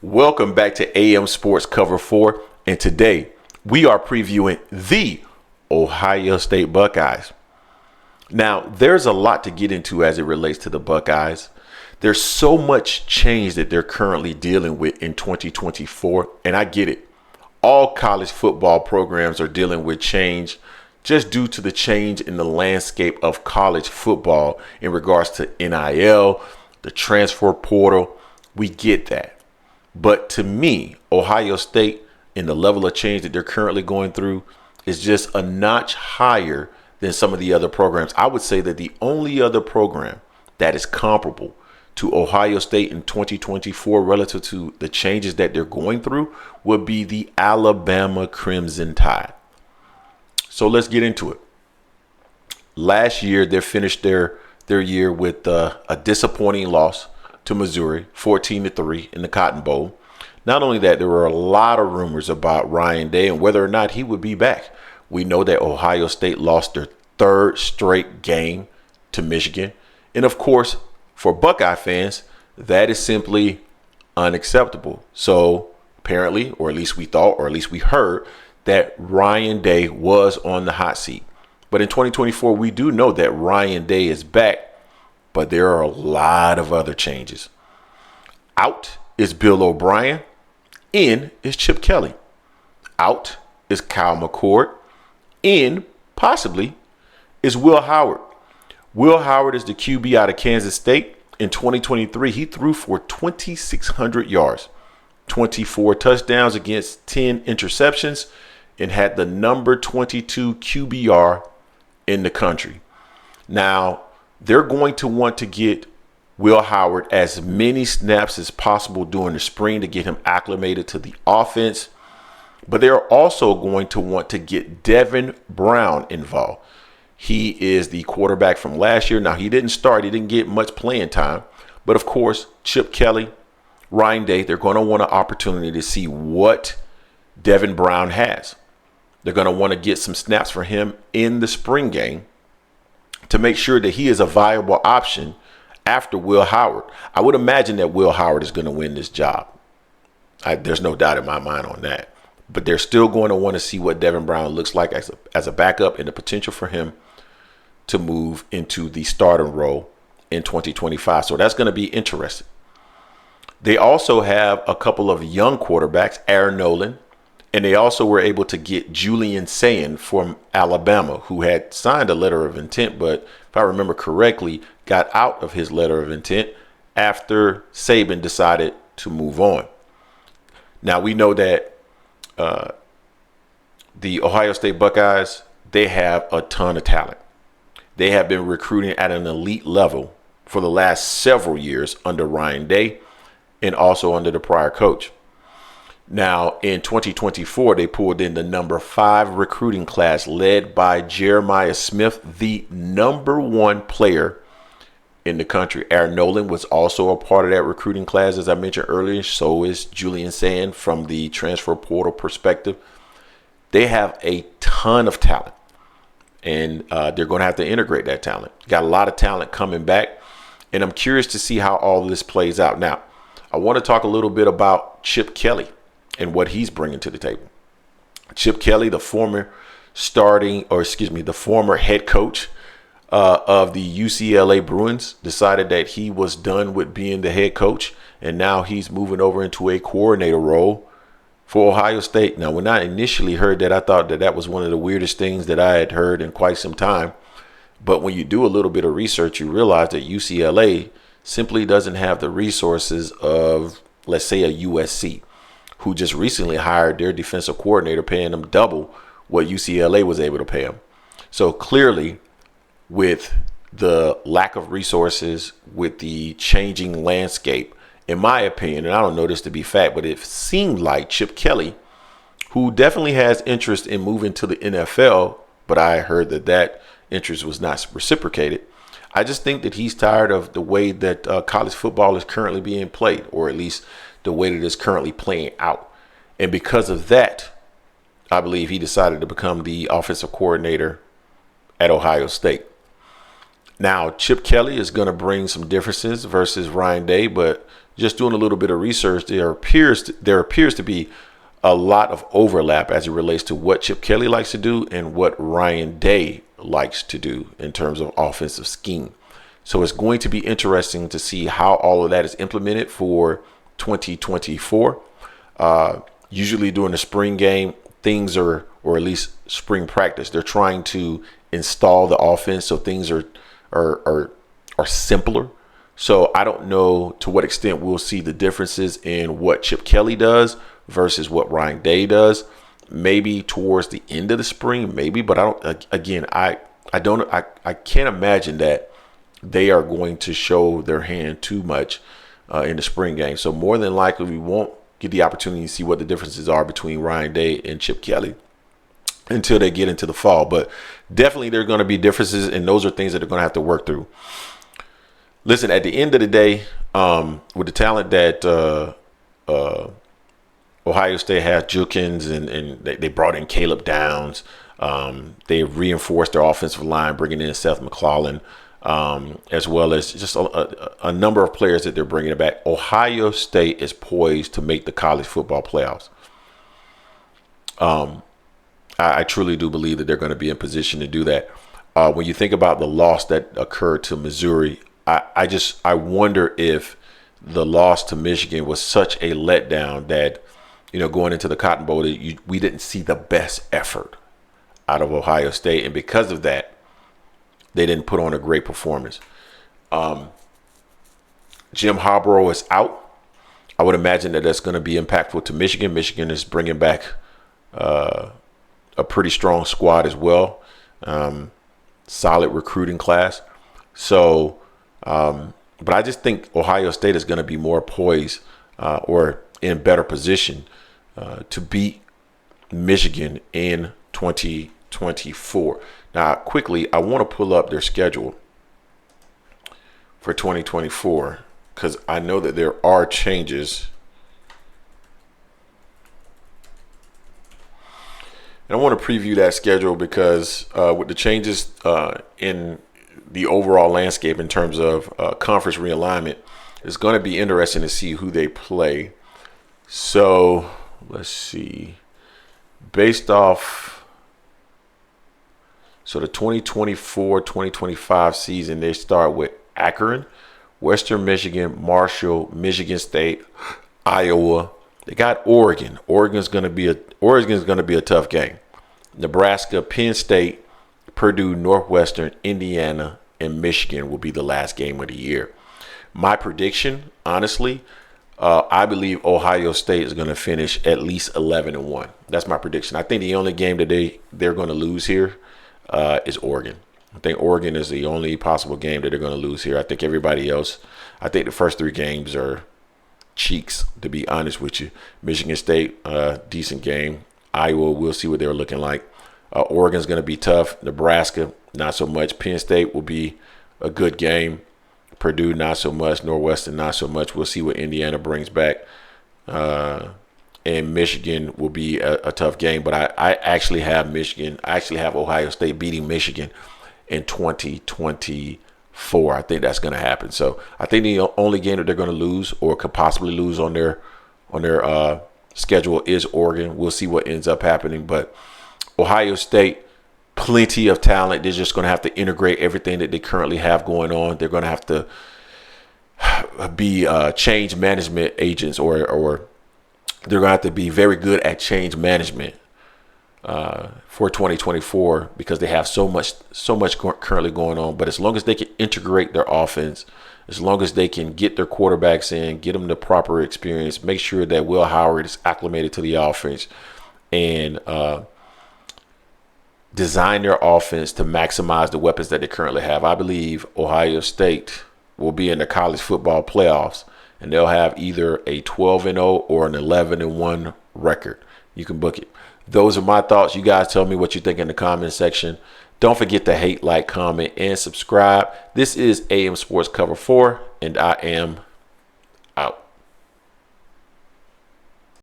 Welcome back to AM Sports Cover 4, and today we are previewing the Ohio State Buckeyes. Now, there's a lot to get into as it relates to the Buckeyes. There's so much change that they're currently dealing with in 2024, and I get it. All college football programs are dealing with change just due to the change in the landscape of college football in regards to NIL, the transfer portal. We get that. But to me, Ohio State and the level of change that they're currently going through is just a notch higher than some of the other programs. I would say that the only other program that is comparable to Ohio State in 2024 relative to the changes that they're going through would be the Alabama Crimson Tide. So let's get into it. Last year, they finished their year with a disappointing loss to Missouri, 14-3 in the Cotton Bowl. Not only that, there were a lot of rumors about Ryan Day and whether or not he would be back. We know that Ohio State lost their third straight game to Michigan. And of course, for Buckeye fans, that is simply unacceptable. So apparently, or at least we thought, or at least we heard, that Ryan Day was on the hot seat. But in 2024, we do know that Ryan Day is back. But there are a lot of other changes. Out is Bill O'Brien. In is Chip Kelly. Out is Kyle McCord. In, possibly, is Will Howard. Will Howard is the QB out of Kansas State. In 2023, he threw for 2,600 yards, 24 touchdowns against 10 interceptions, and had the number 22 QBR in the country. Now, they're going to want to get Will Howard as many snaps as possible during the spring to get him acclimated to the offense. But they're also going to want to get Devin Brown involved. He is the quarterback from last year. Now, he didn't start. He didn't get much playing time. But, of course, Chip Kelly, Ryan Day, they're going to want an opportunity to see what Devin Brown has. They're going to want to get some snaps for him in the spring game to make sure that he is a viable option after Will Howard. I would imagine that Will Howard is going to win this job. There's no doubt in my mind on that. But they're still going to want to see what Devin Brown looks like as a backup and the potential for him to move into the starting role in 2025. So that's going to be interesting. They also have a couple of young quarterbacks, Aaron Nolan, and they also were able to get Julian Sayin from Alabama, who had signed a letter of intent, but if I remember correctly, got out of his letter of intent after Saban decided to move on. Now, we know that the Ohio State Buckeyes, they have a ton of talent. They have been recruiting at an elite level for the last several years under Ryan Day and also under the prior coach. Now, in 2024, they pulled in the number 5 recruiting class led by Jeremiah Smith, the number 1 player in the country. Aaron Nolan was also a part of that recruiting class, as I mentioned earlier. So is Julian Sayin from the transfer portal perspective. They have a ton of talent, and they're going to have to integrate that talent. Got a lot of talent coming back, and I'm curious to see how all this plays out. Now, I want to talk a little bit about Chip Kelly and what he's bringing to the table. Chip Kelly, the former head coach of the UCLA Bruins, decided that he was done with being the head coach, and now he's moving over into a coordinator role for Ohio State. Now, when I initially heard that, I thought that was one of the weirdest things that I had heard in quite some time. But when you do a little bit of research, you realize that UCLA simply doesn't have the resources of, let's say, a USC, who just recently hired their defensive coordinator, paying them double what UCLA was able to pay them. So clearly, with the lack of resources, with the changing landscape, in my opinion, and I don't know this to be fact, but it seemed like Chip Kelly, who definitely has interest in moving to the NFL, but I heard that interest was not reciprocated. I just think that he's tired of the way that college football is currently being played, or at least the way that it's currently playing out. And because of that, I believe he decided to become the offensive coordinator at Ohio State. Now, Chip Kelly is going to bring some differences versus Ryan Day, but just doing a little bit of research, there appears to be a lot of overlap as it relates to what Chip Kelly likes to do and what Ryan Day likes to do in terms of offensive scheme. So it's going to be interesting to see how all of that is implemented for 2024. Usually during the spring game, things are, or at least spring practice, they're trying to install the offense so things are simpler. So I don't know to what extent we'll see the differences in what Chip Kelly does versus what Ryan Day does. Maybe towards the end of the spring, maybe, but I don't. Again, I can't imagine that they are going to show their hand too much in the spring game. So more than likely, we won't get the opportunity to see what the differences are between Ryan Day and Chip Kelly until they get into the fall. But definitely there are going to be differences, and those are things that they're going to have to work through. Listen, at the end of the day, with the talent that Ohio State has, Jukins, and they brought in Caleb Downs. They reinforced their offensive line, bringing in Seth McClellan, as well as just a number of players that they're bringing back. Ohio State is poised to make the college football playoffs. I truly do believe that they're going to be in position to do that. When you think about the loss that occurred to Missouri, I wonder if the loss to Michigan was such a letdown that, going into the Cotton Bowl, we didn't see the best effort out of Ohio State. And because of that, they didn't put on a great performance. Jim Harbaugh is out. I would imagine that that's going to be impactful to Michigan. Michigan is bringing back a pretty strong squad as well. Solid recruiting class. So, but I just think Ohio State is going to be more poised or in better position to beat Michigan in 2024. Now, quickly, I want to pull up their schedule for 2024 because I know that there are changes. And I want to preview that schedule because with the changes in the overall landscape in terms of conference realignment, it's going to be interesting to see who they play. So let's see. Based off, so the 2024-2025 season, they start with Akron, Western Michigan, Marshall, Michigan State, Iowa. They got Oregon. Oregon's going to be a tough game. Nebraska, Penn State, Purdue, Northwestern, Indiana, and Michigan will be the last game of the year. My prediction, honestly, I believe Ohio State is going to finish at least 11-1. That's my prediction. I think the only game that they're going to lose here is Oregon. I think Oregon is the only possible game that they're going to lose here. I think everybody else, I think the first three games are cheeks, to be honest with you. Michigan State, decent game. Iowa, we'll see what they're looking like. Oregon's going to be tough. Nebraska, not so much. Penn State will be a good game. Purdue, not so much. Northwestern, not so much. We'll see what Indiana brings back. And Michigan will be a tough game. But I actually have Michigan. I actually have Ohio State beating Michigan in 2024. I think that's going to happen. So I think the only game that they're going to lose or could possibly lose on their schedule is Oregon. We'll see what ends up happening. But Ohio State, plenty of talent. They're just going to have to integrate everything that they currently have going on. They're going to have to be change management agents, or they're going to have to be very good at change management for 2024 because they have so much currently going on. But as long as they can integrate their offense, as long as they can get their quarterbacks in, get them the proper experience, make sure that Will Howard is acclimated to the offense, and design their offense to maximize the weapons that they currently have, I believe Ohio State will be in the college football playoffs, and they'll have either a 12-0 or an 11-1 record. You can book it. Those are my thoughts. You guys tell me what you think in the comment section. Don't forget to hate, like, comment, and subscribe. This is AM Sports Cover 4, and I am